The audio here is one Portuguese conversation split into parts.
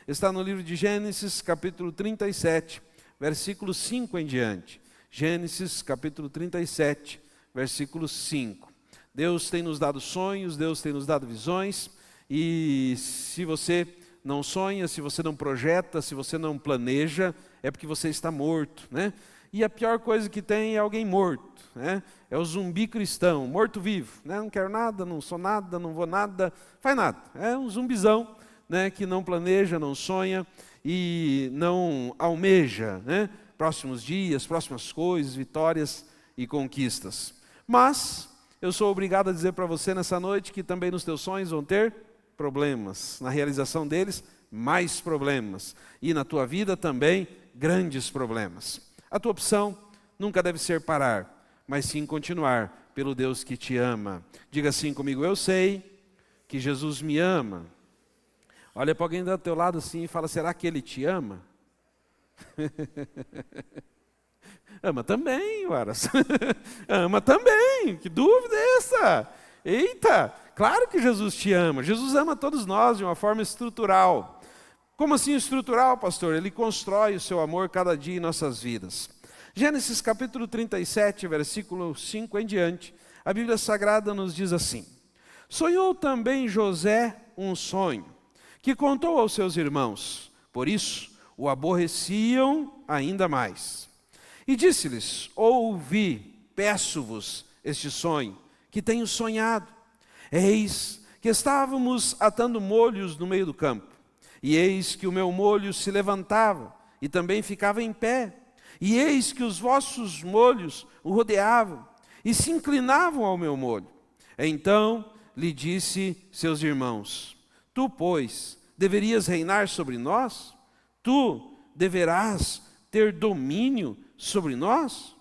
Está no livro de Gênesis, capítulo 37, versículo 5 em diante. Gênesis, capítulo 37, versículo 5. Deus tem nos dado sonhos, Deus tem nos dado visões, e se você não sonha, se você não projeta, se você não planeja, é porque você está morto, né? E a pior coisa que tem é alguém morto, né? É o zumbi cristão, morto-vivo, né? Não quero nada, não sou nada, não vou nada, faz nada. É um zumbizão, né? Que não planeja, não sonha e não almeja, né? Próximos dias, próximas coisas, vitórias e conquistas. Mas eu sou obrigado a dizer para você nessa noite que também nos teus sonhos vão ter problemas. Na realização deles, mais problemas. E na tua vida também, grandes problemas. A tua opção nunca deve ser parar, mas sim continuar pelo Deus que te ama. Diga assim comigo: eu sei que Jesus me ama. Olha para alguém do teu lado assim e fala: será que Ele te ama? Ama também, Varas. Ama também, que dúvida é essa? Eita, claro que Jesus te ama. Jesus ama todos nós de uma forma estrutural. Como assim estrutural, pastor? Ele constrói o seu amor cada dia em nossas vidas. Gênesis capítulo 37, versículo 5 em diante, a Bíblia Sagrada nos diz assim: sonhou também José um sonho, que contou aos seus irmãos, por isso o aborreciam ainda mais. E disse-lhes: ouvi, peço-vos este sonho, que tenho sonhado. Eis que estávamos atando molhos no meio do campo, e eis que o meu molho se levantava, e também ficava em pé, e eis que os vossos molhos o rodeavam, e se inclinavam ao meu molho. Então lhe disse seus irmãos: tu, pois, deverias reinar sobre nós? Tu deverás ter domínio sobre nós?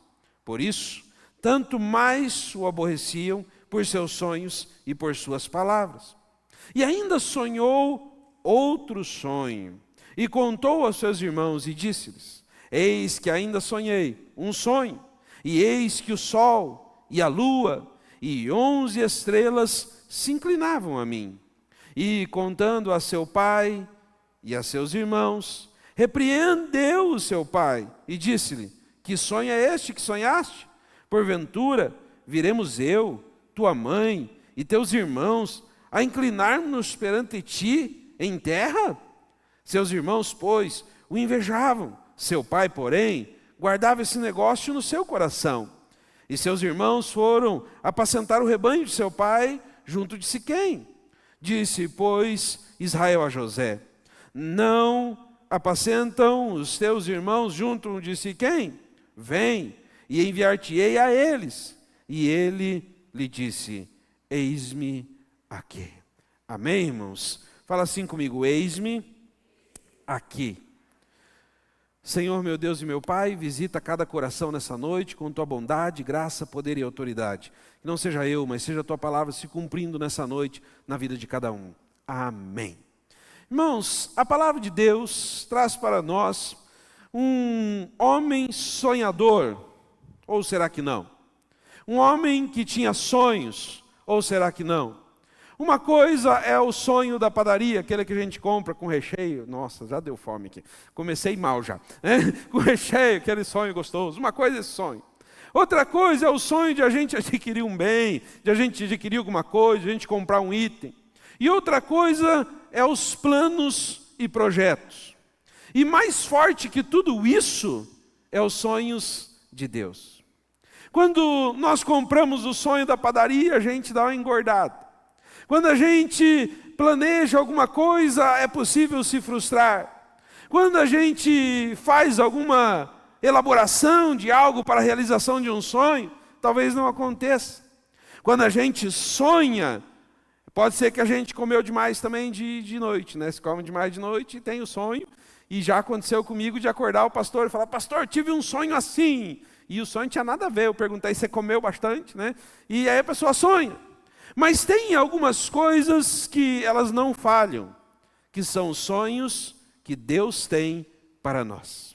Por isso, tanto mais o aborreciam por seus sonhos e por suas palavras. E ainda sonhou outro sonho, e contou aos seus irmãos e disse-lhes: eis que ainda sonhei um sonho, e eis que o sol e a lua e 11 estrelas se inclinavam a mim. E contando a seu pai e a seus irmãos, repreendeu o seu pai e disse-lhe: que sonho é este que sonhaste? Porventura viremos eu, tua mãe e teus irmãos a inclinar-nos perante ti em terra? Seus irmãos, pois, o invejavam. Seu pai, porém, guardava esse negócio no seu coração. E seus irmãos foram apacentar o rebanho de seu pai junto de Siquém. Disse, pois, Israel a José: não apacentam os teus irmãos junto de Siquém? Vem, e enviar-te-ei a eles. E ele lhe disse: eis-me aqui. Amém, irmãos? Fala assim comigo: eis-me aqui. Senhor, meu Deus e meu Pai, visita cada coração nessa noite com tua bondade, graça, poder e autoridade. Que não seja eu, mas seja a tua palavra se cumprindo nessa noite na vida de cada um. Amém. Irmãos, a palavra de Deus traz para nós um homem sonhador, ou será que não? Um homem que tinha sonhos, ou será que não? Uma coisa é o sonho da padaria, aquele que a gente compra com recheio. Nossa, já deu fome aqui. Comecei mal já. Né? Com recheio, aquele sonho gostoso. Uma coisa é esse sonho. Outra coisa é o sonho de a gente adquirir um bem, de a gente adquirir alguma coisa, de a gente comprar um item. E outra coisa é os planos e projetos. E mais forte que tudo isso é os sonhos de Deus. Quando nós compramos o sonho da padaria, a gente dá uma engordada. Quando a gente planeja alguma coisa, é possível se frustrar. Quando a gente faz alguma elaboração de algo para a realização de um sonho, talvez não aconteça. Quando a gente sonha, pode ser que a gente comeu demais também de noite, né? Se come demais de noite, tem o sonho. E já aconteceu comigo de acordar o pastor e falar: pastor, tive um sonho assim. E o sonho não tinha nada a ver. Eu perguntei: você comeu bastante, né? E aí a pessoa sonha. Mas tem algumas coisas que elas não falham, que são os sonhos que Deus tem para nós.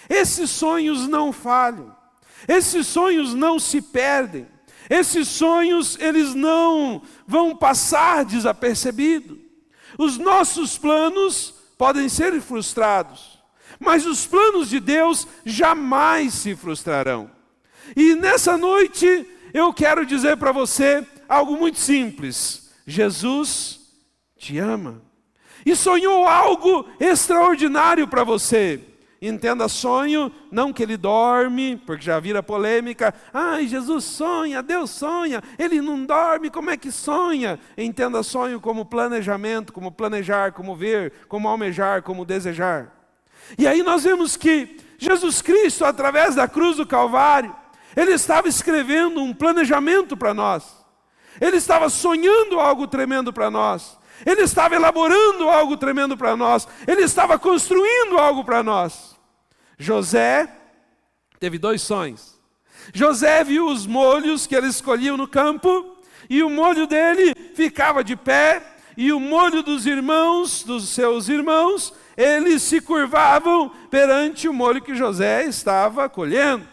Esses sonhos não falham, esses sonhos não se perdem, esses sonhos eles não vão passar desapercebidos. Os nossos planos podem ser frustrados, mas os planos de Deus jamais se frustrarão. E nessa noite eu quero dizer para você algo muito simples: Jesus te ama e sonhou algo extraordinário para você. Entenda sonho, não que ele dorme, porque já vira polêmica. Ai, Jesus sonha, Deus sonha, ele não dorme, como é que sonha? Entenda sonho como planejamento, como planejar, como ver, como almejar, como desejar. E aí nós vemos que Jesus Cristo, através da cruz do Calvário, ele estava escrevendo um planejamento para nós. Ele estava sonhando algo tremendo para nós. Ele estava elaborando algo tremendo para nós. Ele estava construindo algo para nós. José teve 2 sonhos. José viu os molhos que eles escolhiam no campo, e o molho dele ficava de pé, e o molho dos seus irmãos, eles se curvavam perante o molho que José estava colhendo.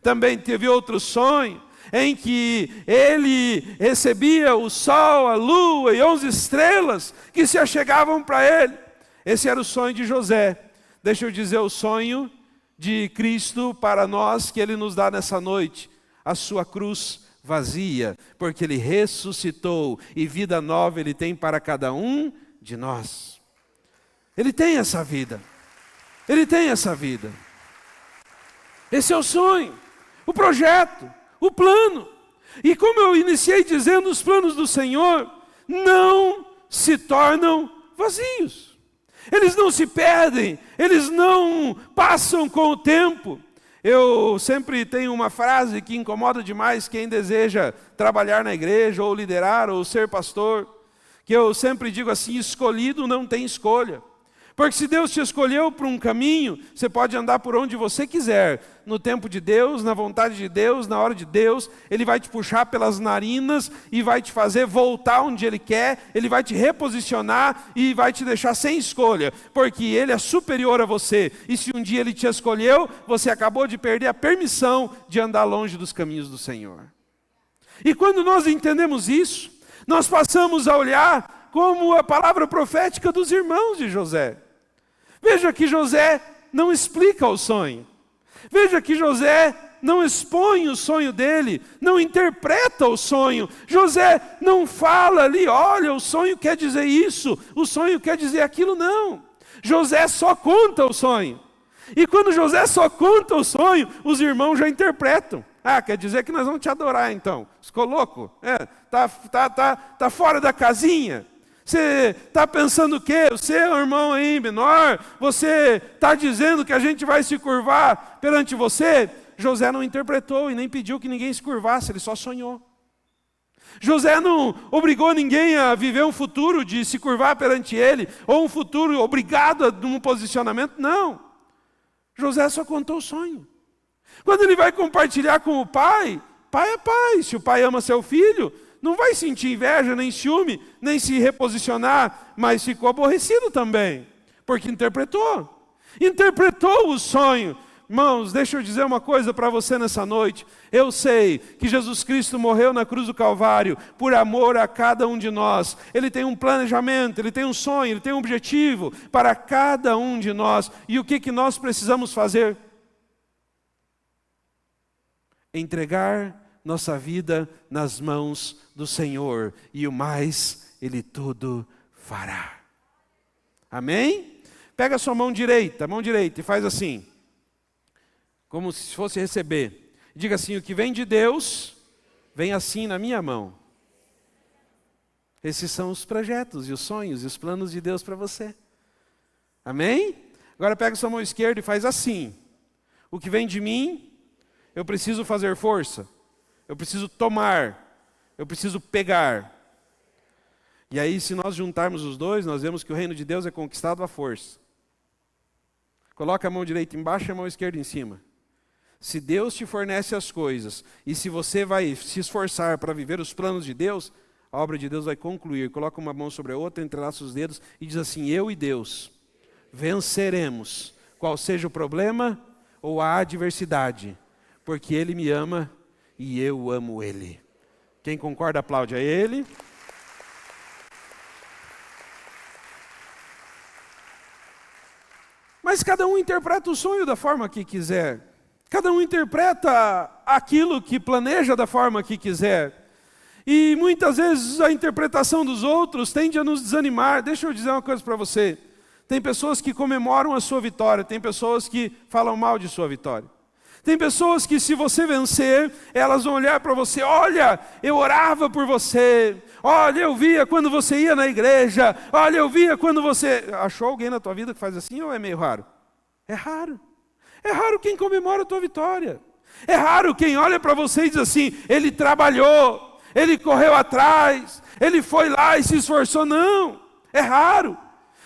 Também teve outro sonho, em que ele recebia o sol, a lua e 11 estrelas que se achegavam para ele. Esse era o sonho de José. Deixa eu dizer o sonho de Cristo para nós, que ele nos dá nessa noite: a sua cruz vazia, porque ele ressuscitou e vida nova ele tem para cada um de nós. Ele tem essa vida. Ele tem essa vida. Esse é o sonho, o projeto, o plano. E como eu iniciei dizendo, os planos do Senhor não se tornam vazios. Eles não se perdem, eles não passam com o tempo. Eu sempre tenho uma frase que incomoda demais quem deseja trabalhar na igreja, ou liderar, ou ser pastor, que eu sempre digo assim: escolhido não tem escolha. Porque se Deus te escolheu para um caminho, você pode andar por onde você quiser. No tempo de Deus, na vontade de Deus, na hora de Deus, Ele vai te puxar pelas narinas e vai te fazer voltar onde Ele quer. Ele vai te reposicionar e vai te deixar sem escolha, porque Ele é superior a você. E se um dia Ele te escolheu, você acabou de perder a permissão de andar longe dos caminhos do Senhor. E quando nós entendemos isso, nós passamos a olhar como a palavra profética dos irmãos de José. Veja que José não explica o sonho. Veja que José não expõe o sonho dele, não interpreta o sonho. José não fala ali: olha, o sonho quer dizer isso, o sonho quer dizer aquilo, não. José só conta o sonho. E quando José só conta o sonho, os irmãos já interpretam. Ah, quer dizer que nós vamos te adorar então. Ficou louco? Tá fora da casinha. Você está pensando o quê? Você é um irmão aí menor? Você está dizendo que a gente vai se curvar perante você? José não interpretou e nem pediu que ninguém se curvasse, ele só sonhou. José não obrigou ninguém a viver um futuro de se curvar perante ele, ou um futuro obrigado a um posicionamento, não. José só contou o sonho. Quando ele vai compartilhar com o pai, pai é pai. Se o pai ama seu filho, não vai sentir inveja, nem ciúme, nem se reposicionar, mas ficou aborrecido também, porque interpretou o sonho. Irmãos, deixa eu dizer uma coisa para você nessa noite. Eu sei que Jesus Cristo morreu na cruz do Calvário por amor a cada um de nós. Ele tem um planejamento, Ele tem um sonho, Ele tem um objetivo para cada um de nós. E o que nós precisamos fazer? Entregar nossa vida nas mãos do Senhor, e o mais Ele tudo fará. Amém? Pega a sua mão direita, e faz assim, como se fosse receber. Diga assim: o que vem de Deus, vem assim na minha mão. Esses são os projetos, e os sonhos, e os planos de Deus para você. Amém? Agora pega a sua mão esquerda e faz assim: o que vem de mim, eu preciso fazer força. Eu preciso tomar, eu preciso pegar. E aí, se nós juntarmos os dois, nós vemos que o reino de Deus é conquistado à força. Coloca a mão direita embaixo e a mão esquerda em cima. Se Deus te fornece as coisas, e se você vai se esforçar para viver os planos de Deus, a obra de Deus vai concluir. Coloca uma mão sobre a outra, entrelaça os dedos e diz assim: eu e Deus venceremos, qual seja o problema ou a adversidade, porque Ele me ama e eu amo Ele. Quem concorda, aplaude a Ele. Mas cada um interpreta o sonho da forma que quiser. Cada um interpreta aquilo que planeja da forma que quiser. E muitas vezes a interpretação dos outros tende a nos desanimar. Deixa eu dizer uma coisa para você. Tem pessoas que comemoram a sua vitória, tem pessoas que falam mal de sua vitória. Tem pessoas que, se você vencer, elas vão olhar para você: olha, eu orava por você, olha, eu via quando você ia na igreja, olha, eu via quando você... Achou alguém na tua vida que faz assim, ou é meio raro? É raro. É raro quem comemora a tua vitória. É raro quem olha para você e diz assim: ele trabalhou, ele correu atrás, ele foi lá e se esforçou. Não, é raro.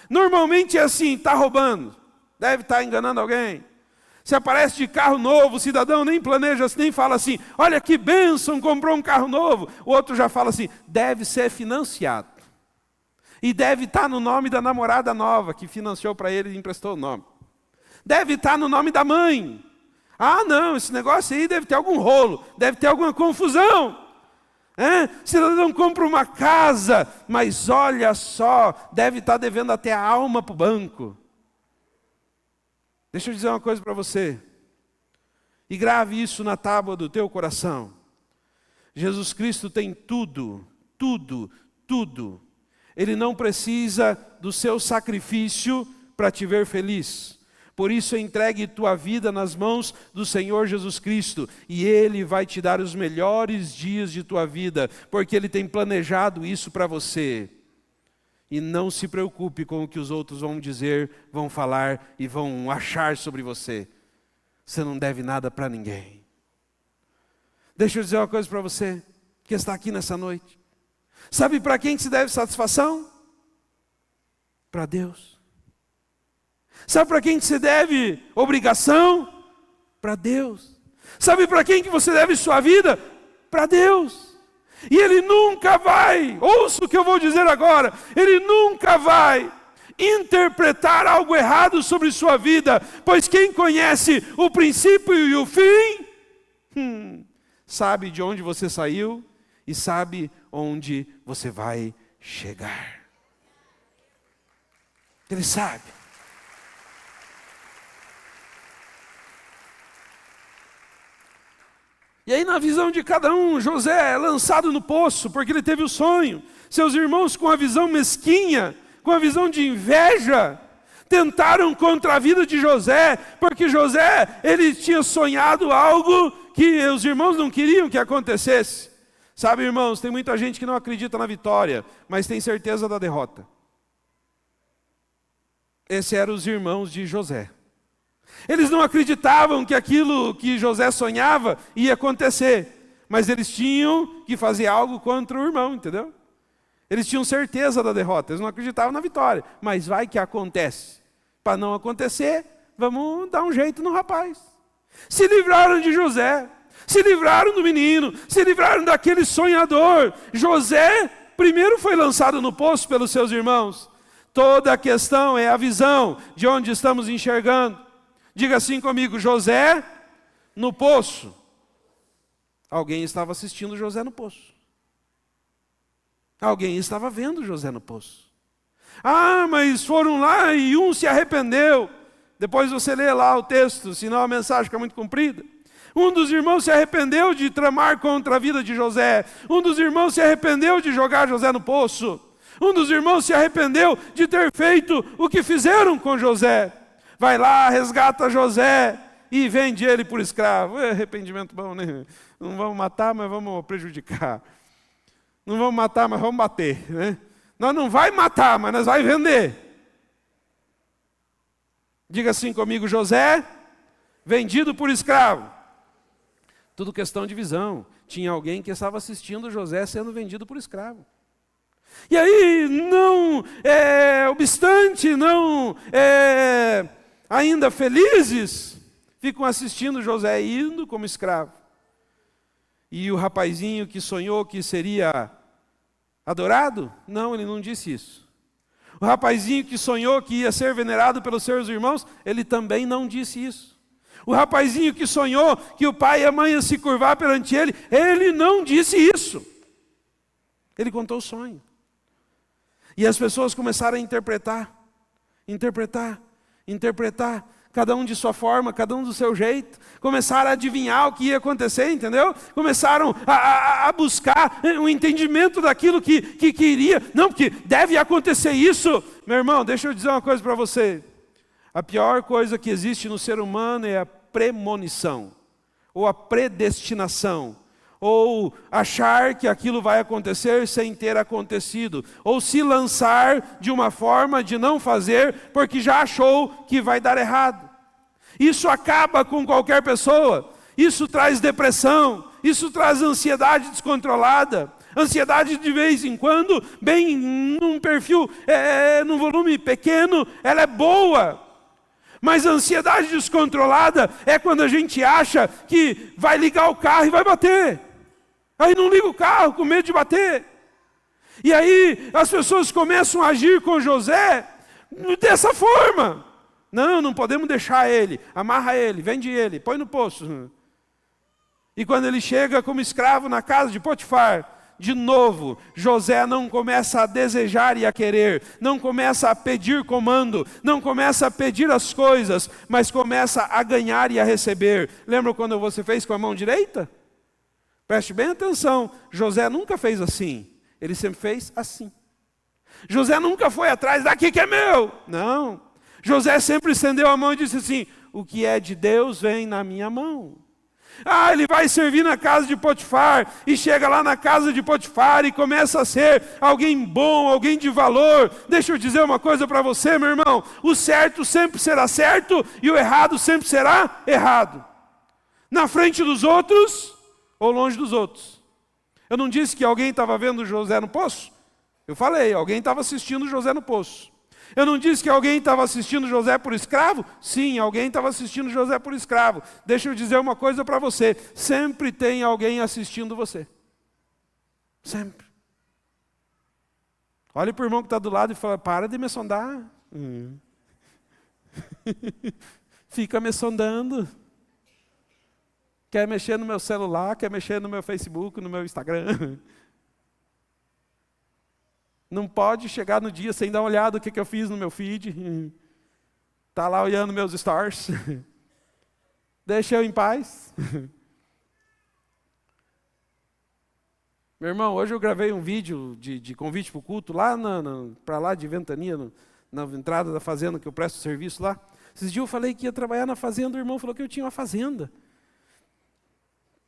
Normalmente é assim: está roubando, deve estar enganando alguém. Se aparece de carro novo, o cidadão nem planeja, nem fala assim: olha que bênção, comprou um carro novo. O outro já fala assim: deve ser financiado. E deve estar no nome da namorada nova, que financiou para ele e emprestou o nome. Deve estar no nome da mãe. Ah não, esse negócio aí deve ter algum rolo, deve ter alguma confusão. Cidadão compra uma casa, mas olha só, deve estar devendo até a alma para o banco. Deixa eu dizer uma coisa para você, e grave isso na tábua do teu coração. Jesus Cristo tem tudo, tudo, tudo. Ele não precisa do seu sacrifício para te ver feliz. Por isso, entregue tua vida nas mãos do Senhor Jesus Cristo, e Ele vai te dar os melhores dias de tua vida, porque Ele tem planejado isso para você. E não se preocupe com o que os outros vão dizer, vão falar e vão achar sobre você. Você não deve nada para ninguém. Deixa eu dizer uma coisa para você, que está aqui nessa noite. Sabe para quem que se deve satisfação? Para Deus. Sabe para quem que se deve obrigação? Para Deus. Sabe para quem que você deve sua vida? Para Deus. E Ele nunca vai, ouça o que eu vou dizer agora, Ele nunca vai interpretar algo errado sobre sua vida, pois quem conhece o princípio e o fim, sabe de onde você saiu e sabe onde você vai chegar. Ele sabe. E aí, na visão de cada um, José é lançado no poço, porque ele teve o sonho. Seus irmãos, com a visão mesquinha, com a visão de inveja, tentaram contra a vida de José, porque José, ele tinha sonhado algo que os irmãos não queriam que acontecesse. Sabe, irmãos, tem muita gente que não acredita na vitória, mas tem certeza da derrota. Esses eram os irmãos de José. Eles não acreditavam que aquilo que José sonhava ia acontecer, mas eles tinham que fazer algo contra o irmão, entendeu? Eles tinham certeza da derrota, eles não acreditavam na vitória, mas vai que acontece. Para não acontecer, vamos dar um jeito no rapaz. Se livraram de José, se livraram do menino, se livraram daquele sonhador. José primeiro foi lançado no poço pelos seus irmãos. Toda a questão é a visão de onde estamos enxergando. Diga assim comigo: José no poço. Alguém estava assistindo José no poço. Alguém estava vendo José no poço. Ah, mas foram lá e um se arrependeu. Depois você lê lá o texto, senão a mensagem fica muito comprida. Um dos irmãos se arrependeu de tramar contra a vida de José. Um dos irmãos se arrependeu de jogar José no poço. Um dos irmãos se arrependeu de ter feito o que fizeram com José. Vai lá, resgata José e vende ele por escravo. É arrependimento bom, né? Não vamos matar, mas vamos prejudicar. Não vamos matar, mas vamos bater, né? Nós não vai matar, mas nós vai vender. Diga assim comigo: José, vendido por escravo. Tudo questão de visão. Tinha alguém que estava assistindo José sendo vendido por escravo. E aí, não obstante, ainda felizes, ficam assistindo José indo como escravo. E o rapazinho que sonhou que seria adorado? Não, ele não disse isso. O rapazinho que sonhou que ia ser venerado pelos seus irmãos? Ele também não disse isso. O rapazinho que sonhou que o pai e a mãe iam se curvar perante ele? Ele não disse isso. Ele contou o sonho. E as pessoas começaram a interpretar. interpretar, cada um de sua forma, cada um do seu jeito. Começaram a adivinhar o que ia acontecer, entendeu? Começaram a buscar um entendimento daquilo que iria. Não, porque deve acontecer isso. Meu irmão, deixa eu dizer uma coisa para você. A pior coisa que existe no ser humano é a premonição, ou a predestinação, ou achar que aquilo vai acontecer sem ter acontecido, ou se lançar de uma forma de não fazer porque já achou que vai dar errado. Isso acaba com qualquer pessoa, isso traz depressão, isso traz ansiedade descontrolada, ansiedade de vez em quando, bem num perfil, num volume pequeno, ela é boa. Mas a ansiedade descontrolada é quando a gente acha que vai ligar o carro e vai bater. Aí não liga o carro com medo de bater. E aí as pessoas começam a agir com José dessa forma. Não podemos deixar ele, amarra ele, vende ele, põe no poço. E quando ele chega como escravo na casa de Potifar, de novo, José não começa a desejar e a querer, não começa a pedir comando, não começa a pedir as coisas, mas começa a ganhar e a receber. Lembra quando você fez com a mão direita? Preste bem atenção, José nunca fez assim, ele sempre fez assim. José nunca foi atrás, daqui que é meu. Não, José sempre estendeu a mão e disse assim, o que é de Deus vem na minha mão. Ele vai servir na casa de Potifar, e chega lá na casa de Potifar e começa a ser alguém bom, alguém de valor. Deixa eu dizer uma coisa para você, meu irmão, o certo sempre será certo, e o errado sempre será errado. Na frente dos outros, ou longe dos outros. Eu não disse que alguém estava vendo José no poço? Eu falei, alguém estava assistindo José no poço. Eu não disse que alguém estava assistindo José por escravo? Sim, alguém estava assistindo José por escravo. Deixa eu dizer uma coisa para você, sempre tem alguém assistindo você. Sempre. Olha para o irmão que está do lado e fala, para de me sondar. Fica me sondando. Quer mexer no meu celular, quer mexer no meu Facebook, no meu Instagram. Não pode chegar no dia sem dar uma olhada no que eu fiz no meu feed. Está lá olhando meus stories. Deixa eu em paz. Meu irmão, hoje eu gravei um vídeo de convite para o culto, lá para lá de Ventania, na entrada da fazenda que eu presto serviço lá. Esses dias eu falei que ia trabalhar na fazenda, o irmão falou que eu tinha uma fazenda.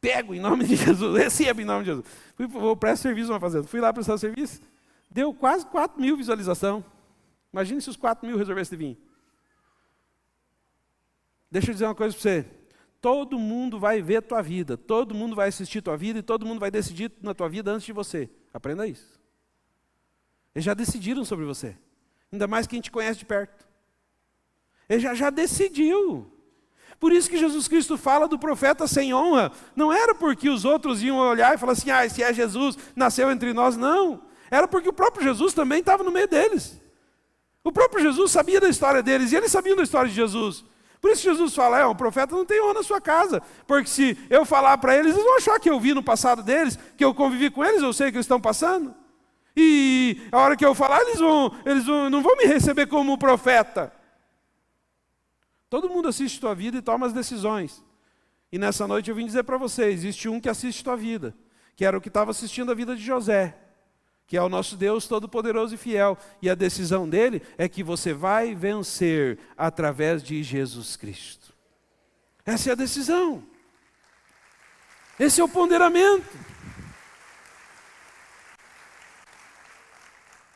Pego em nome de Jesus, recebo em nome de Jesus. Eu presto serviço numa fazenda. Fui lá prestar serviço. Deu quase 4.000 visualizações. Imagine se os 4.000 resolvessem vir. Deixa eu dizer uma coisa para você. Todo mundo vai ver a tua vida, todo mundo vai assistir a tua vida e todo mundo vai decidir na tua vida antes de você. Aprenda isso. Eles já decidiram sobre você. Ainda mais quem te conhece de perto. Ele já decidiu. Por isso que Jesus Cristo fala do profeta sem honra. Não era porque os outros iam olhar e falar assim, se é Jesus, nasceu entre nós. Não. Era porque o próprio Jesus também estava no meio deles. O próprio Jesus sabia da história deles e eles sabiam da história de Jesus. Por isso Jesus fala, um profeta não tem honra na sua casa. Porque se eu falar para eles, eles vão achar que eu vi no passado deles, que eu convivi com eles, eu sei que eles estão passando. E a hora que eu falar, eles não vão me receber como profeta. Todo mundo assiste tua vida e toma as decisões. E nessa noite eu vim dizer para você, existe um que assiste tua vida, que era o que estava assistindo a vida de José, que é o nosso Deus todo-poderoso e fiel. E a decisão dele é que você vai vencer através de Jesus Cristo. Essa é a decisão. Esse é o ponderamento.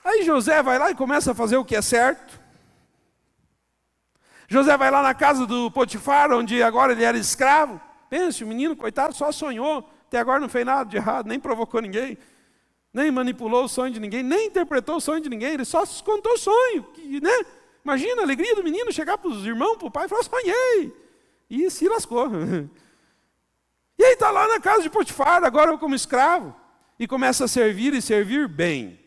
Aí José vai lá e começa a fazer o que é certo. José vai lá na casa do Potifar, onde agora ele era escravo. Pense, o menino, coitado, só sonhou. Até agora não fez nada de errado, nem provocou ninguém. Nem manipulou o sonho de ninguém, nem interpretou o sonho de ninguém, ele só contou o sonho, né? Imagina a alegria do menino chegar para os irmãos, para o pai e falar, sonhei, e se lascou. E aí está lá na casa de Potifar, agora como escravo, e começa a servir e servir bem.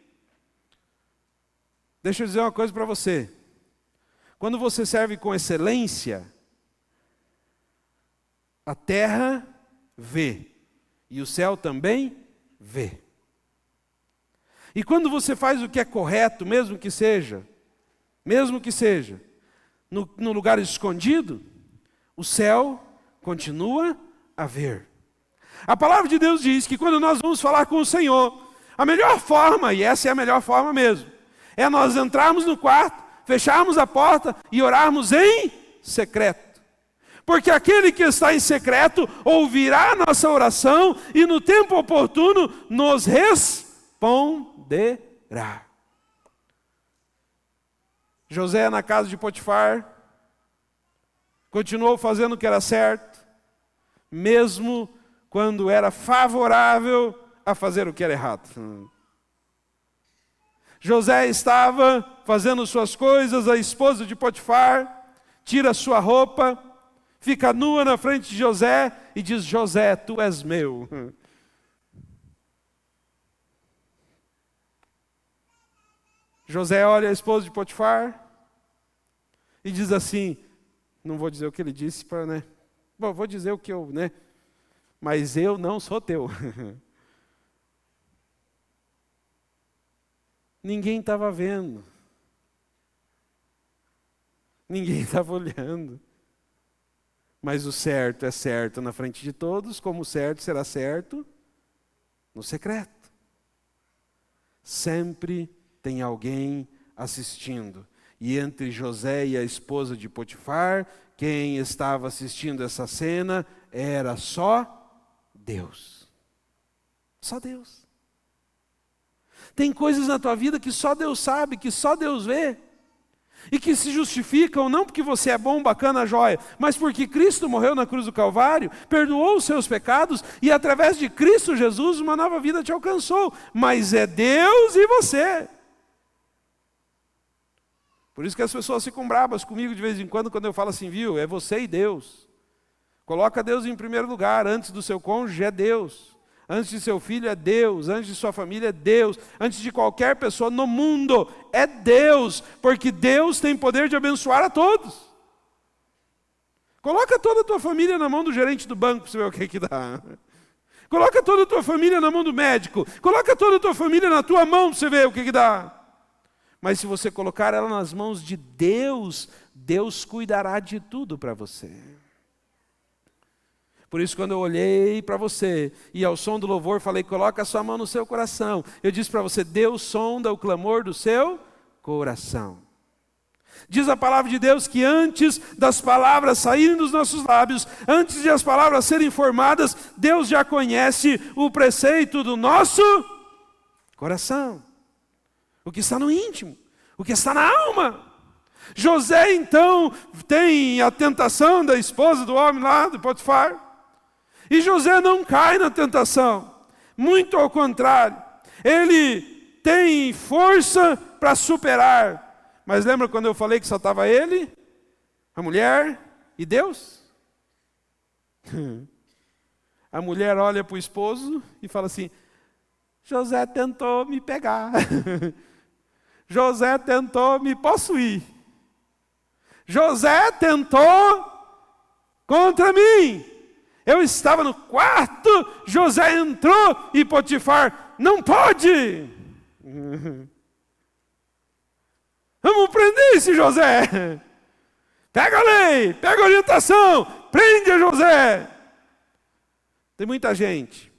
Deixa eu dizer uma coisa para você, quando você serve com excelência, a terra vê, e o céu também vê. E quando você faz o que é correto, mesmo que seja, no lugar escondido, o céu continua a ver. A palavra de Deus diz que quando nós vamos falar com o Senhor, a melhor forma, e essa é a melhor forma mesmo, é nós entrarmos no quarto, fecharmos a porta e orarmos em secreto. Porque aquele que está em secreto ouvirá a nossa oração e no tempo oportuno nos responderá. José, na casa de Potifar, continuou fazendo o que era certo, mesmo quando era favorável a fazer o que era errado. José estava fazendo suas coisas, a esposa de Potifar tira sua roupa, fica nua na frente de José e diz: José, tu és meu. José olha a esposa de Potifar e diz assim, não vou dizer o que ele disse, Bom, vou dizer o que eu, mas eu não sou teu. Ninguém estava vendo. Ninguém estava olhando. Mas o certo é certo na frente de todos, como o certo será certo no secreto. Sempre tem alguém assistindo. E entre José e a esposa de Potifar, quem estava assistindo essa cena era só Deus. Só Deus. Tem coisas na tua vida que só Deus sabe, que só Deus vê. E que se justificam não porque você é bom, bacana, jóia, mas porque Cristo morreu na cruz do Calvário, perdoou os seus pecados e através de Cristo Jesus uma nova vida te alcançou. Mas é Deus e você. Por isso que as pessoas ficam bravas comigo de vez em quando eu falo assim, viu, é você e Deus. Coloca Deus em primeiro lugar, antes do seu cônjuge é Deus. Antes de seu filho é Deus, antes de sua família é Deus, antes de qualquer pessoa no mundo é Deus, porque Deus tem poder de abençoar a todos. Coloca toda a tua família na mão do gerente do banco para você ver o que dá. Coloca toda a tua família na mão do médico, coloca toda a tua família na tua mão para você ver o que dá. Mas se você colocar ela nas mãos de Deus, Deus cuidará de tudo para você. Por isso, quando eu olhei para você e ao som do louvor falei, coloca a sua mão no seu coração. Eu disse para você, Deus sonda o clamor do seu coração. Diz a palavra de Deus que antes das palavras saírem dos nossos lábios, antes de as palavras serem formadas, Deus já conhece o preceito do nosso coração. O que está no íntimo, o que está na alma. José, então, tem a tentação da esposa do homem lá, de Potifar. E José não cai na tentação, muito ao contrário, ele tem força para superar. Mas lembra quando eu falei que só estava ele, a mulher e Deus? A mulher olha para o esposo e fala assim, José tentou me pegar, José tentou me possuir, José tentou contra mim. Eu estava no quarto, José entrou e Potifar, não pode. Vamos prender esse José. Pega a lei, pega a orientação, prende a José. Tem muita gente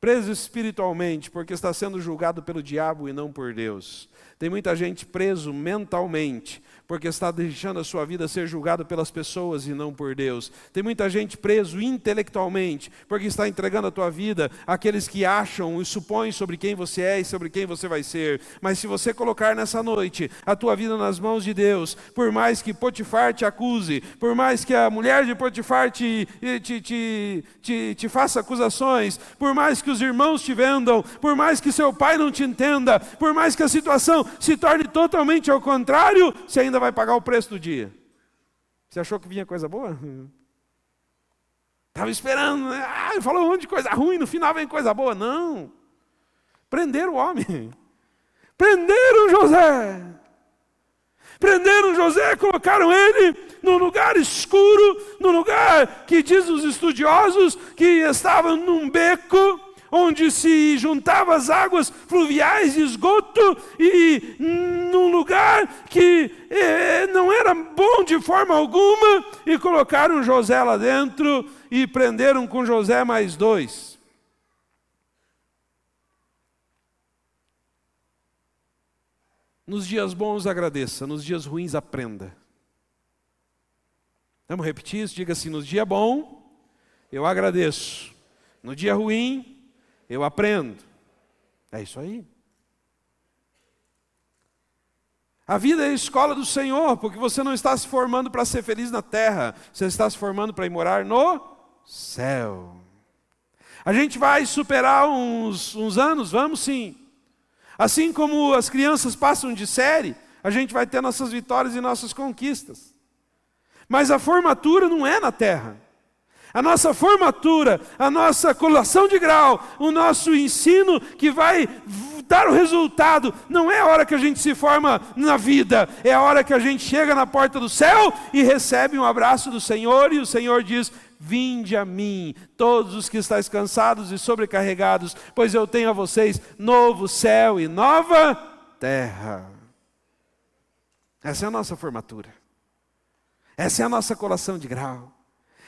preso espiritualmente porque está sendo julgado pelo diabo e não por Deus. Tem muita gente preso mentalmente porque está deixando a sua vida ser julgada pelas pessoas e não por Deus. Tem muita gente preso intelectualmente porque está entregando a tua vida àqueles que acham e supõem sobre quem você é e sobre quem você vai ser. Mas se você colocar nessa noite a tua vida nas mãos de Deus, por mais que Potifar te acuse, por mais que a mulher de Potifar te faça acusações, por mais que os irmãos te vendam, por mais que seu pai não te entenda, por mais que a situação se torne totalmente ao contrário, você ainda vai pagar o preço do dia. Você achou que vinha coisa boa? Estava esperando, né? Falou um monte de coisa ruim, no final vem coisa boa. Não. Prenderam o homem. Prenderam José. Prenderam José, colocaram ele num lugar escuro, num lugar que diz os estudiosos que estava num beco, onde se juntavam as águas fluviais de esgoto, e num lugar que não era bom de forma alguma, e colocaram José lá dentro, e prenderam com José mais 2. Nos dias bons agradeça, nos dias ruins aprenda. Vamos repetir isso? Diga assim: no dia bom eu agradeço, no dia ruim eu aprendo. É isso aí. A vida é a escola do Senhor, porque você não está se formando para ser feliz na terra, você está se formando para ir morar no céu. A gente vai superar uns anos, vamos sim. Assim como as crianças passam de série, a gente vai ter nossas vitórias e nossas conquistas. Mas a formatura não é na terra. A nossa formatura, a nossa colação de grau, o nosso ensino que vai dar o resultado, não é a hora que a gente se forma na vida, é a hora que a gente chega na porta do céu e recebe um abraço do Senhor, e o Senhor diz: vinde a mim, todos os que estáis cansados e sobrecarregados, pois eu tenho a vocês novo céu e nova terra. Essa é a nossa formatura. Essa é a nossa colação de grau.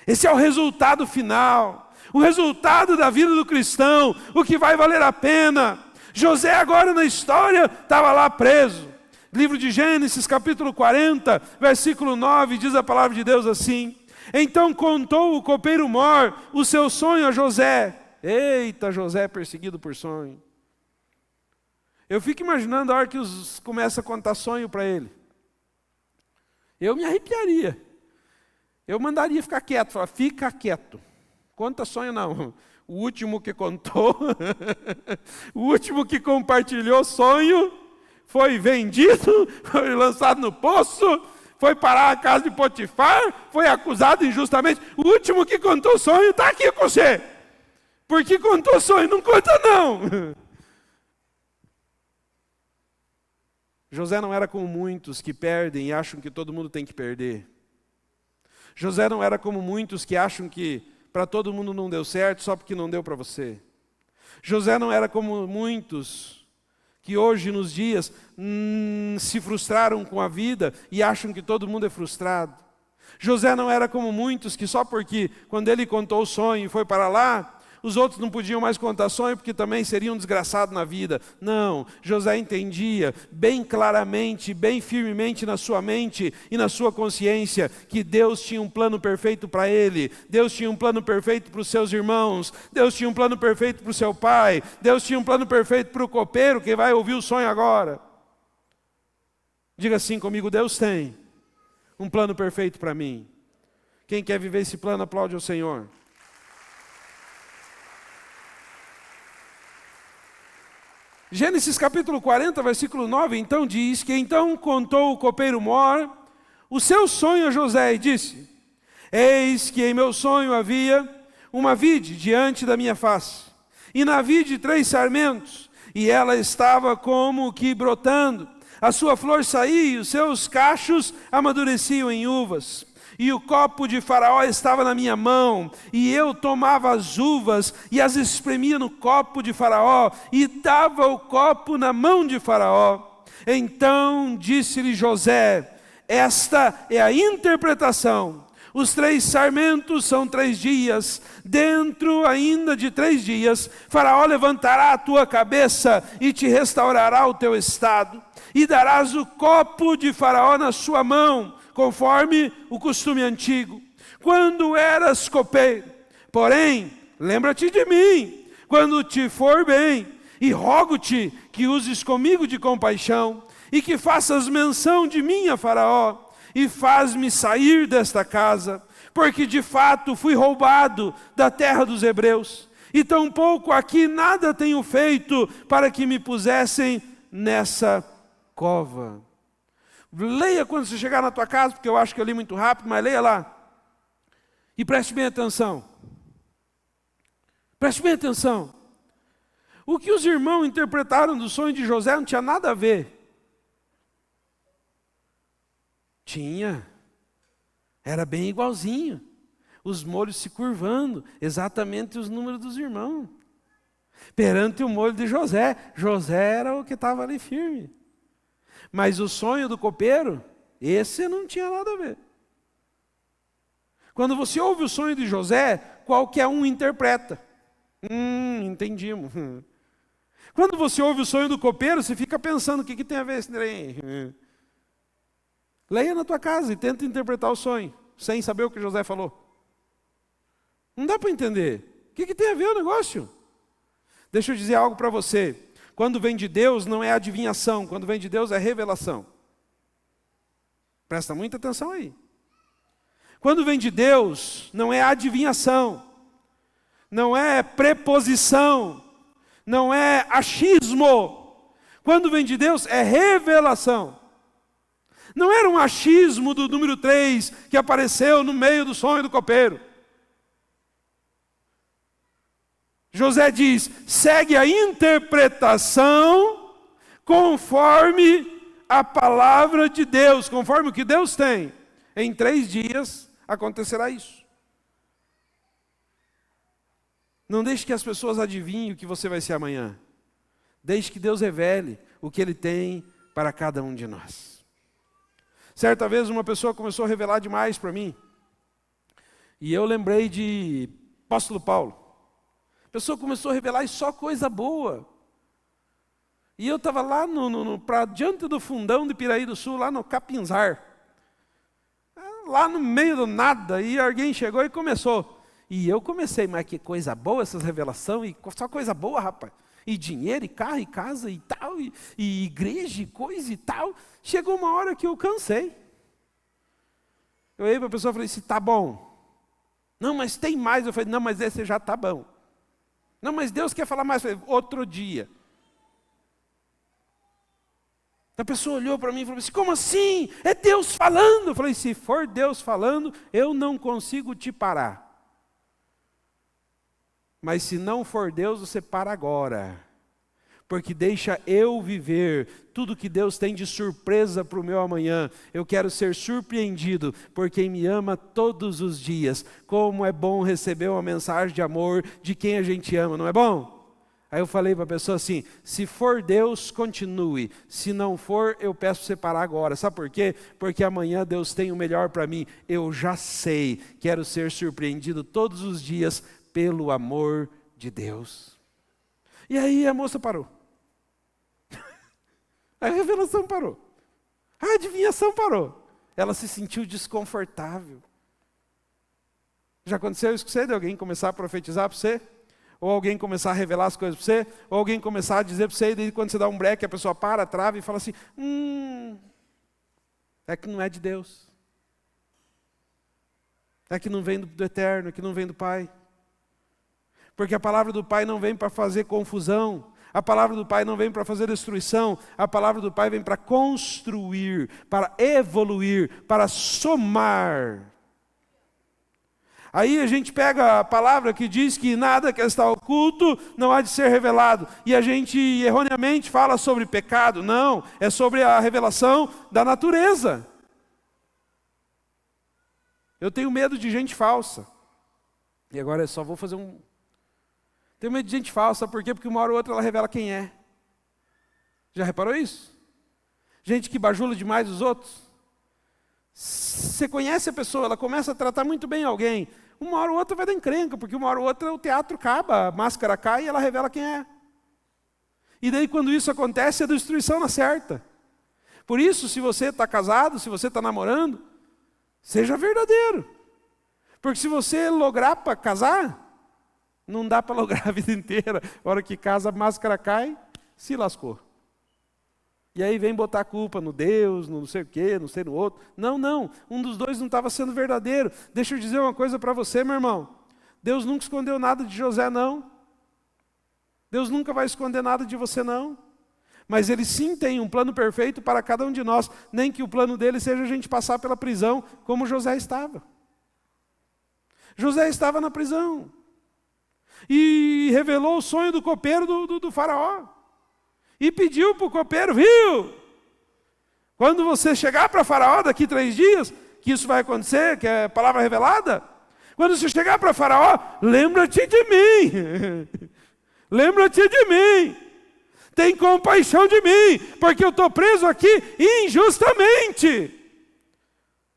Esse é o resultado final, o resultado da vida do cristão, o que vai valer a pena. José agora na história estava lá preso. Livro de Gênesis, capítulo 40, versículo 9, diz a palavra de Deus assim: então contou o copeiro Mor o seu sonho a José. Eita, José perseguido por sonho. Eu fico imaginando a hora que começa a contar sonho para ele. Eu me arrepiaria. Eu mandaria ficar quieto, falar: fica quieto. Conta sonho não. O último que contou, o último que compartilhou sonho, foi vendido, foi lançado no poço, foi parar a casa de Potifar, foi acusado injustamente. O último que contou sonho está aqui com você. Porque contou sonho, não conta não. José não era como muitos que perdem e acham que todo mundo tem que perder. José não era como muitos que acham que para todo mundo não deu certo só porque não deu para você. José não era como muitos que hoje nos dias se frustraram com a vida e acham que todo mundo é frustrado. José não era como muitos que só porque quando ele contou o sonho e foi para lá, os outros não podiam mais contar sonho porque também seriam desgraçados na vida. Não, José entendia bem claramente, bem firmemente na sua mente e na sua consciência que Deus tinha um plano perfeito para ele. Deus tinha um plano perfeito para os seus irmãos. Deus tinha um plano perfeito para o seu pai. Deus tinha um plano perfeito para o copeiro que vai ouvir o sonho agora. Diga assim comigo: Deus tem um plano perfeito para mim. Quem quer viver esse plano, aplaude ao Senhor. Gênesis capítulo 40, versículo 9, então diz que então contou o copeiro Mor o seu sonho a José e disse: eis que em meu sonho havia uma vide diante da minha face, e na vide 3 sarmentos, e ela estava como que brotando, a sua flor saía e os seus cachos amadureciam em uvas. E o copo de Faraó estava na minha mão, e eu tomava as uvas e as espremia no copo de Faraó, e dava o copo na mão de Faraó. Então disse-lhe José: esta é a interpretação. Os 3 sarmentos são 3 dias, dentro ainda de 3 dias, Faraó levantará a tua cabeça e te restaurará o teu estado, e darás o copo de Faraó na sua mão, conforme o costume antigo, quando eras copeiro. Porém, lembra-te de mim, quando te for bem, e rogo-te que uses comigo de compaixão, e que faças menção de mim a Faraó, e faz-me sair desta casa, porque de fato fui roubado da terra dos hebreus, e tampouco aqui nada tenho feito para que me pusessem nessa cova. Leia quando você chegar na tua casa, porque eu acho que eu li muito rápido, mas leia lá. E preste bem atenção. Preste bem atenção. O que os irmãos interpretaram do sonho de José não tinha nada a ver. Tinha. Era bem igualzinho. Os molhos se curvando, exatamente os números dos irmãos. perante o molho de José. José era o que estava ali firme. Mas o sonho do copeiro, esse não tinha nada a ver. Quando você ouve o sonho de José, qualquer um interpreta. Entendimos. Quando você ouve o sonho do copeiro, você fica pensando, o que tem a ver esse trem? Leia na tua casa e tenta interpretar o sonho, sem saber o que José falou. Não dá para entender. O que tem a ver o negócio? Deixa eu dizer algo para você. Quando vem de Deus, não é adivinhação. Quando vem de Deus, é revelação. Presta muita atenção aí. Quando vem de Deus, não é adivinhação. Não é preposição. Não é achismo. Quando vem de Deus, é revelação. Não era um achismo do número 3 que apareceu no meio do sonho do copeiro. José diz, segue a interpretação conforme a palavra de Deus, conforme o que Deus tem. Em 3 dias acontecerá isso. Não deixe que as pessoas adivinhem o que você vai ser amanhã. Deixe que Deus revele o que Ele tem para cada um de nós. Certa vez uma pessoa começou a revelar demais para mim. E eu lembrei de apóstolo Paulo. A pessoa começou a revelar só coisa boa. E eu estava lá diante do fundão de Piraí do Sul, lá no Capinzar. Lá no meio do nada, e alguém chegou e começou. E eu comecei, mas que coisa boa essas revelações, e só coisa boa, rapaz. E dinheiro, e carro, e casa, e tal, e igreja, e coisa e tal. Chegou uma hora que eu cansei. Eu olhei para a pessoa e falei assim, tá bom. Não, mas tem mais. Eu falei, não, mas esse já tá bom. Não, mas Deus quer falar mais. Eu falei, outro dia. A pessoa olhou para mim e falou assim, como assim? É Deus falando? Eu falei, se for Deus falando, eu não consigo te parar. Mas se não for Deus, você para agora. Porque deixa eu viver tudo que Deus tem de surpresa para o meu amanhã. Eu quero ser surpreendido por quem me ama todos os dias. Como é bom receber uma mensagem de amor de quem a gente ama, não é bom? Aí eu falei para a pessoa assim, se for Deus, continue. Se não for, eu peço para você parar agora. Sabe por quê? Porque amanhã Deus tem o melhor para mim. Eu já sei, quero ser surpreendido todos os dias pelo amor de Deus. E aí a moça parou. A revelação parou. A adivinhação parou. Ela se sentiu desconfortável. Já aconteceu isso com você? De alguém começar a profetizar para você? Ou alguém começar a revelar as coisas para você? Ou alguém começar a dizer para você, e daí quando você dá um break, a pessoa para, trava e fala assim, é que não é de Deus. É que não vem do Eterno, é que não vem do Pai. Porque a palavra do Pai não vem para fazer confusão. A palavra do Pai não vem para fazer destruição. A palavra do Pai vem para construir, para evoluir, para somar. Aí a gente pega a palavra que diz que nada que está oculto não há de ser revelado. E a gente erroneamente fala sobre pecado. Não, é sobre a revelação da natureza. Eu tenho medo de gente falsa. E agora eu só vou fazer um... Tenho medo de gente falsa, por quê? Porque uma hora ou outra ela revela quem é. Já reparou isso? Gente que bajula demais os outros. Você conhece a pessoa, ela começa a tratar muito bem alguém. Uma hora ou outra vai dar encrenca, porque uma hora ou outra o teatro acaba, a máscara cai e ela revela quem é. E daí quando isso acontece, a destruição não acerta. Por isso, se você está casado, se você está namorando, seja verdadeiro. Porque se você lograr para casar, não dá para lograr a vida inteira. A hora que casa, a máscara cai, se lascou. E aí vem botar a culpa no Deus, no não sei o quê, não sei no outro. Não, um dos dois não estava sendo verdadeiro. Deixa eu dizer uma coisa para você, meu irmão. Deus nunca escondeu nada de José, não. Deus nunca vai esconder nada de você, não. Mas Ele sim tem um plano perfeito para cada um de nós. Nem que o plano dele seja a gente passar pela prisão, como José estava. José estava na prisão. E revelou o sonho do copeiro do faraó. E pediu para o copeiro, viu? Quando você chegar para faraó daqui 3 dias, que isso vai acontecer, que é a palavra revelada. Quando você chegar para faraó, lembra-te de mim. lembra-te de mim. Tem compaixão de mim, porque eu estou preso aqui injustamente.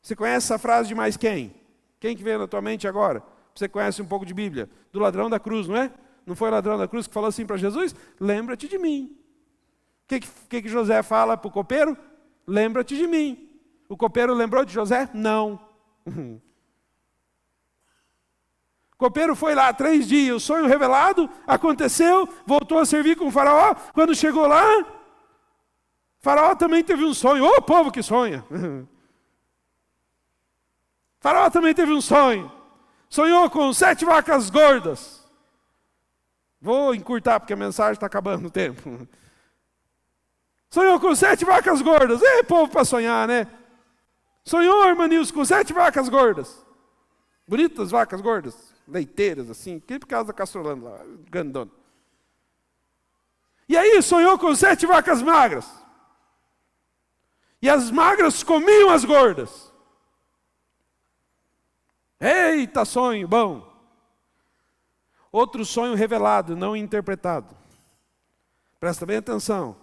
Você conhece essa frase de mais quem? Quem que veio na tua mente agora? Você conhece um pouco de Bíblia? Do ladrão da cruz, não é? Não foi o ladrão da cruz que falou assim para Jesus? Lembra-te de mim. O que José fala para o copeiro? Lembra-te de mim. O copeiro lembrou de José? Não. O copeiro foi lá 3 dias, o sonho revelado aconteceu, voltou a servir com o faraó. Quando chegou lá, faraó também teve um sonho. Ô povo que sonha! Faraó também teve um sonho. Sonhou com 7 vacas gordas. Vou encurtar porque a mensagem está acabando o tempo. Sonhou com 7 vacas gordas. Ei, povo para sonhar, né? Sonhou, irmãos, com 7 vacas gordas. Bonitas vacas gordas. Leiteiras, assim. Que por causa da castrolando lá, grandona. E aí sonhou com 7 vacas magras. E as magras comiam as gordas. Eita, sonho bom. Outro sonho revelado, não interpretado. Presta bem atenção.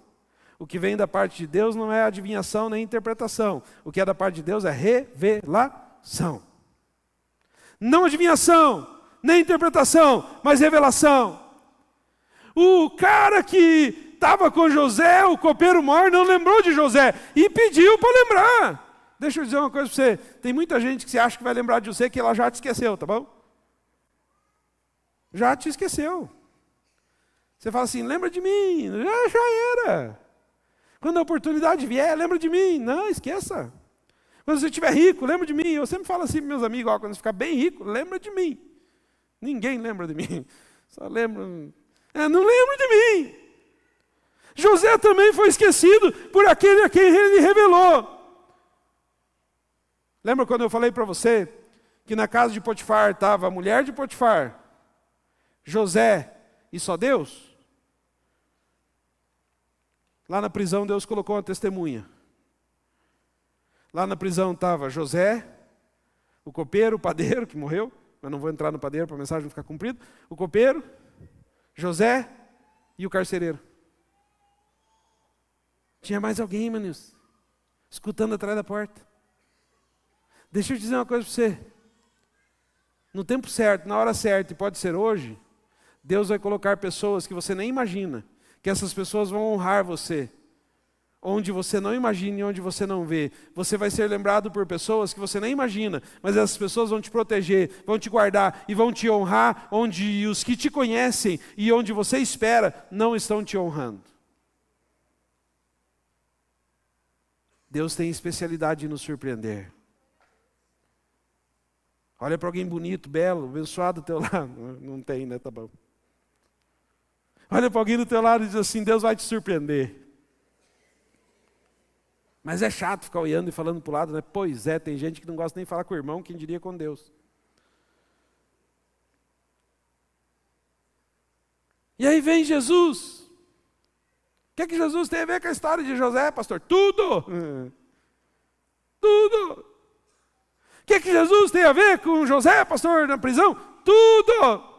O que vem da parte de Deus não é adivinhação nem interpretação. O que é da parte de Deus é revelação. Não adivinhação, nem interpretação, mas revelação. O cara que estava com José, o copeiro maior, não lembrou de José e pediu para lembrar. Deixa eu dizer uma coisa para você. Tem muita gente que se acha que vai lembrar de você que ela já te esqueceu, tá bom? Já te esqueceu. Você fala assim, lembra de mim. Já era. Quando a oportunidade vier, lembra de mim. Não, esqueça. Quando você estiver rico, lembra de mim. Eu sempre falo assim para meus amigos, ó, quando você ficar bem rico, lembra de mim. Ninguém lembra de mim. Só lembra... não lembra de mim. José também foi esquecido por aquele a quem ele revelou. Lembra quando eu falei para você que na casa de Potifar estava a mulher de Potifar, José e só Deus? Lá na prisão Deus colocou uma testemunha. Lá na prisão estava José, o copeiro, o padeiro, que morreu, mas não vou entrar no padeiro para a mensagem não ficar cumprida, o copeiro, José e o carcereiro. Tinha mais alguém, maninhos, escutando atrás da porta. Deixa eu dizer uma coisa para você. No tempo certo, na hora certa, e pode ser hoje, Deus vai colocar pessoas que você nem imagina, que essas pessoas vão honrar você, onde você não imagina e onde você não vê. Você vai ser lembrado por pessoas que você nem imagina, mas essas pessoas vão te proteger, vão te guardar e vão te honrar, onde os que te conhecem e onde você espera não estão te honrando. Deus tem especialidade em nos surpreender. Olha para alguém bonito, belo, abençoado do teu lado. Não tem, né? Tá bom. Olha para alguém do teu lado e diz assim, Deus vai te surpreender. Mas é chato ficar olhando e falando para o lado, né? Pois é, tem gente que não gosta nem de falar com o irmão, quem diria com Deus. E aí vem Jesus. O que é que Jesus tem a ver com a história de José, pastor? Tudo! Tudo! O que é que Jesus tem a ver com José, pastor, na prisão? Tudo!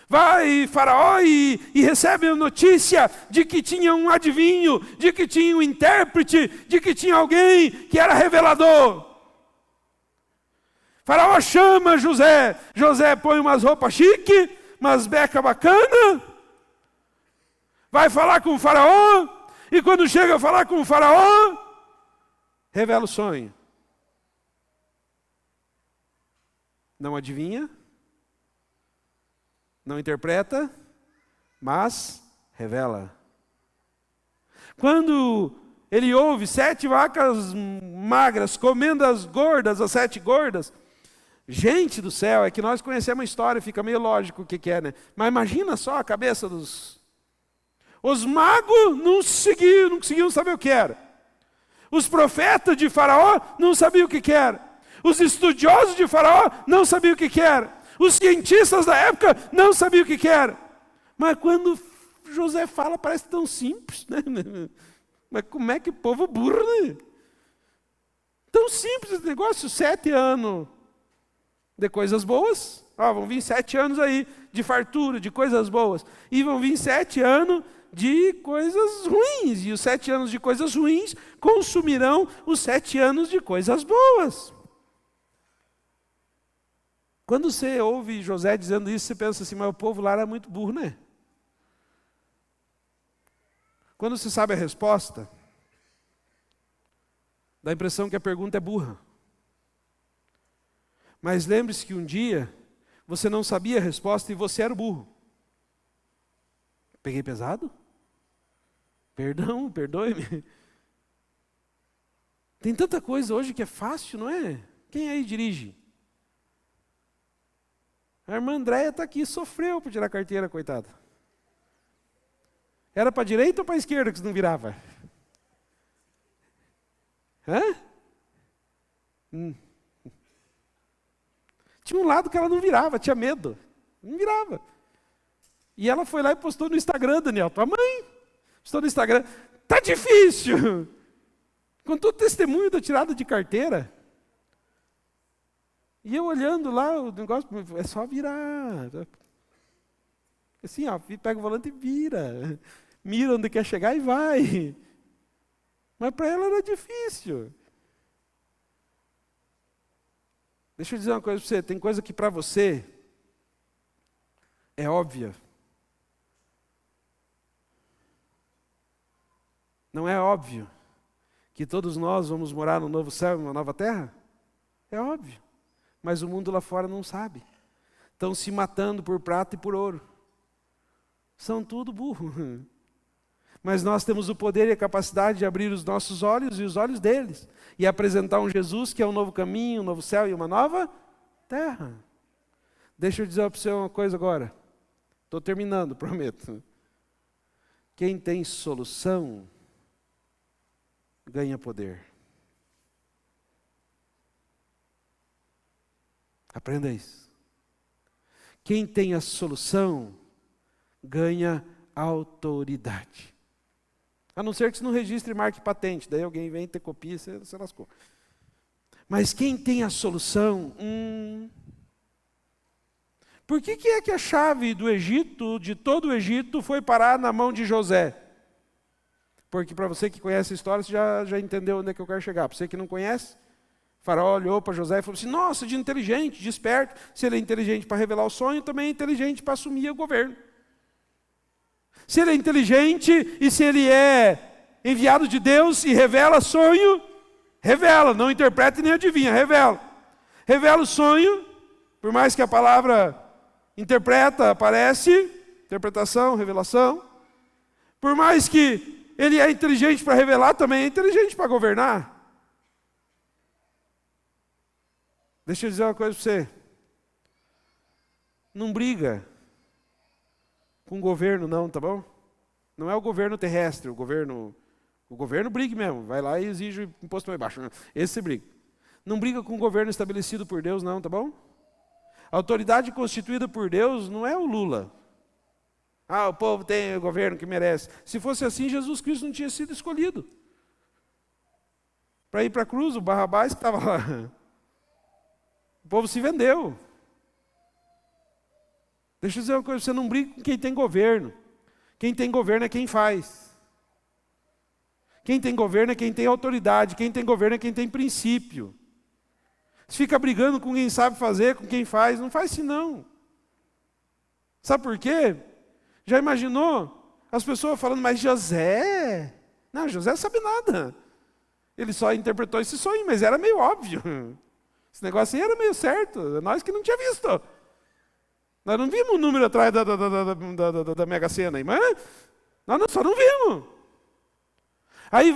Vai Faraó e recebe a notícia de que tinha um adivinho, de que tinha um intérprete, de que tinha alguém que era revelador. Faraó chama José. José põe umas roupas chiques, umas becas bacanas. Vai falar com o Faraó. E quando chega a falar com o Faraó, revela o sonho. Não adivinha, não interpreta, mas revela. Quando ele ouve 7 vacas magras comendo as gordas, as 7 gordas, gente do céu, é que nós conhecemos a história, fica meio lógico o que é, né? Mas imagina só a cabeça dos... Os magos não conseguiam saber o que era. Os profetas de Faraó não sabiam o que era. Os estudiosos de Faraó não sabiam o que era. Os cientistas da época não sabiam o que era. Mas quando José fala, parece tão simples, né? Mas como é que o povo burro, né? Tão simples esse negócio, 7 anos de coisas boas. Vão vir 7 anos aí de fartura, de coisas boas. E vão vir 7 anos de coisas ruins. E os 7 anos de coisas ruins consumirão os 7 anos de coisas boas. Quando você ouve José dizendo isso, você pensa assim, mas o povo lá era muito burro, né? Quando você sabe a resposta, dá a impressão que a pergunta é burra. Mas lembre-se que um dia você não sabia a resposta e você era o burro. Peguei pesado? Perdão, perdoe-me. Tem tanta coisa hoje que é fácil, não é? Quem aí dirige? A irmã Andréia está aqui, sofreu para tirar a carteira, coitada. Era para a direita ou para a esquerda que você não virava? Hã? Tinha um lado que ela não virava, tinha medo. Não virava. E ela foi lá e postou no Instagram, Daniel, tua mãe. Postou no Instagram. Tá difícil. Contou o testemunho da tirada de carteira. E eu olhando lá, o negócio, é só virar. Assim, ó, pega o volante e vira. Mira onde quer chegar e vai. Mas para ela era difícil. Deixa eu dizer uma coisa para você, tem coisa que para você é óbvia. Não é óbvio que todos nós vamos morar no novo céu e uma nova terra? É óbvio. Mas o mundo lá fora não sabe. Estão se matando por prata e por ouro. São tudo burro. Mas nós temos o poder e a capacidade de abrir os nossos olhos e os olhos deles. E apresentar um Jesus que é um novo caminho, um novo céu e uma nova terra. Deixa eu dizer para você uma coisa agora. Estou terminando, prometo. Quem tem solução, ganha poder. Aprenda isso. Quem tem a solução, ganha autoridade. A não ser que você não registre marca e patente. Daí alguém vem ter copia e você lascou. Mas quem tem a solução... Por que é que a chave do Egito, de todo o Egito, foi parar na mão de José? Porque para você que conhece a história, você já entendeu onde é que eu quero chegar. Para você que não conhece, Faraó olhou para José e falou assim, nossa, de inteligente, de esperto. Se ele é inteligente para revelar o sonho, também é inteligente para assumir o governo. Se ele é inteligente e se ele é enviado de Deus e revela sonho, revela, não interpreta e nem adivinha, revela. Revela o sonho, por mais que a palavra interpreta, aparece, interpretação, revelação. Por mais que ele é inteligente para revelar, também é inteligente para governar. Deixa eu dizer uma coisa para você. Não briga com o governo não, tá bom? Não é o governo terrestre, o governo briga mesmo, vai lá e exige imposto mais baixo. Esse briga. Não briga com o governo estabelecido por Deus não, tá bom? A autoridade constituída por Deus não é o Lula. O povo tem o governo que merece. Se fosse assim, Jesus Cristo não tinha sido escolhido. Para ir para a cruz, o Barrabás que estava lá. O povo se vendeu. Deixa eu dizer uma coisa, você não briga com quem tem governo. Quem tem governo é quem faz. Quem tem governo é quem tem autoridade. Quem tem governo é quem tem princípio. Você fica brigando com quem sabe fazer, com quem faz. Não faz assim não. Sabe por quê? Já imaginou as pessoas falando, mas José? Não, José não sabe nada. Ele só interpretou esse sonho, mas era meio óbvio. Esse negócio aí era meio certo. Nós que não tinha visto. Nós não vimos o número atrás da Mega Sena, mas nós só não vimos. Aí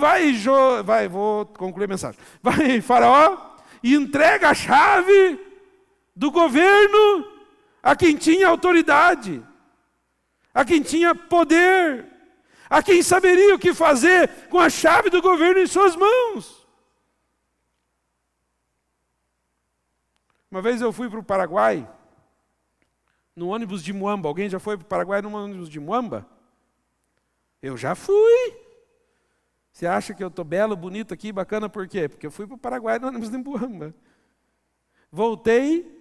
vou concluir a mensagem. Vai Faraó e entrega a chave do governo a quem tinha autoridade, a quem tinha poder, a quem saberia o que fazer com a chave do governo em suas mãos. Uma vez eu fui para o Paraguai, no ônibus de Muamba. Alguém já foi para o Paraguai no ônibus de Muamba? Eu já fui. Você acha que eu estou belo, bonito aqui, bacana, por quê? Porque eu fui para o Paraguai no ônibus de Muamba. Voltei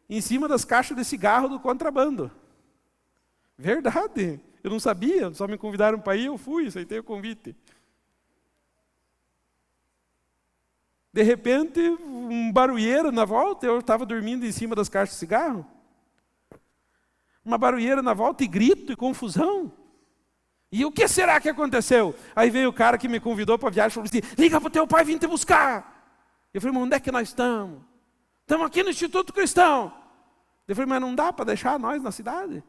em cima das caixas de cigarro do contrabando. Verdade. Eu não sabia, só me convidaram para ir, eu fui, aceitei o convite. De repente, um barulheiro na volta, eu estava dormindo em cima das caixas de cigarro. Uma barulheira na volta e grito e confusão. E o que será que aconteceu? Aí veio o cara que me convidou para a viagem e falou assim, liga para o teu pai vir te buscar. Eu falei, mas onde é que nós estamos? Estamos aqui no Instituto Cristão. Eu falei, mas não dá para deixar nós na cidade?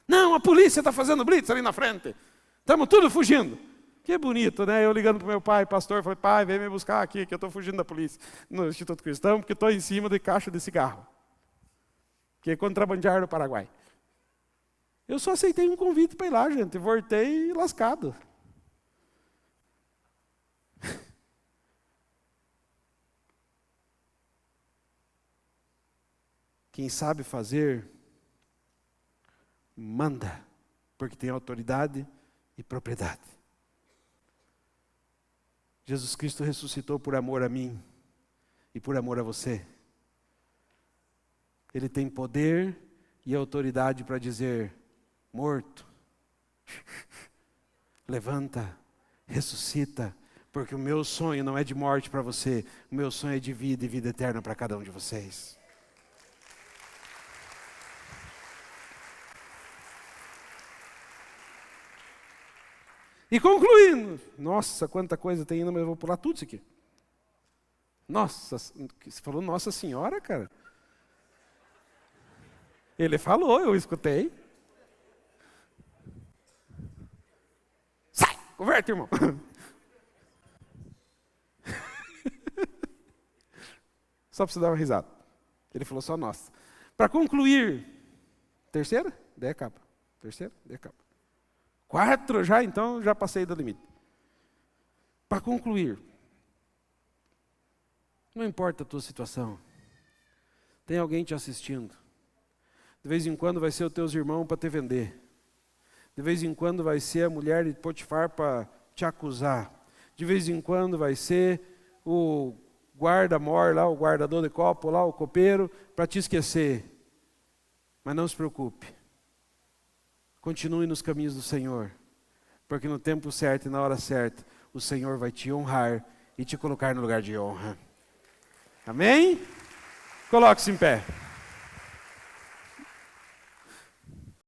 Não, a polícia está fazendo blitz ali na frente. Estamos tudo fugindo. Que bonito, né? Eu ligando para o meu pai, pastor, falei, pai, vem me buscar aqui, que eu estou fugindo da polícia no Instituto Cristão, porque estou em cima de caixa de cigarro. Que é contrabandear no Paraguai. Eu só aceitei um convite para ir lá, gente. Voltei lascado. Quem sabe fazer, manda, porque tem autoridade e propriedade. Jesus Cristo ressuscitou por amor a mim e por amor a você. Ele tem poder e autoridade para dizer, morto, levanta, ressuscita, porque o meu sonho não é de morte para você, o meu sonho é de vida e vida eterna para cada um de vocês. E concluindo, nossa, quanta coisa tem ainda, mas eu vou pular tudo isso aqui. Nossa, você falou Nossa Senhora, cara? Ele falou, eu escutei. Sai, converte, irmão. Só para você dar uma risada. Ele falou só nossa. Para concluir, terceira? Daí acaba. Terceira? Daí acaba. 4 já, então já passei do limite. Para concluir, não importa a tua situação, tem alguém te assistindo. De vez em quando vai ser os teus irmãos para te vender. De vez em quando vai ser a mulher de Potifar para te acusar. De vez em quando vai ser o guarda-mor lá, o guardador de copo lá, o copeiro, para te esquecer. Mas não se preocupe. Continue nos caminhos do Senhor, porque no tempo certo e na hora certa, o Senhor vai te honrar e te colocar no lugar de honra. Amém? Coloque-se em pé.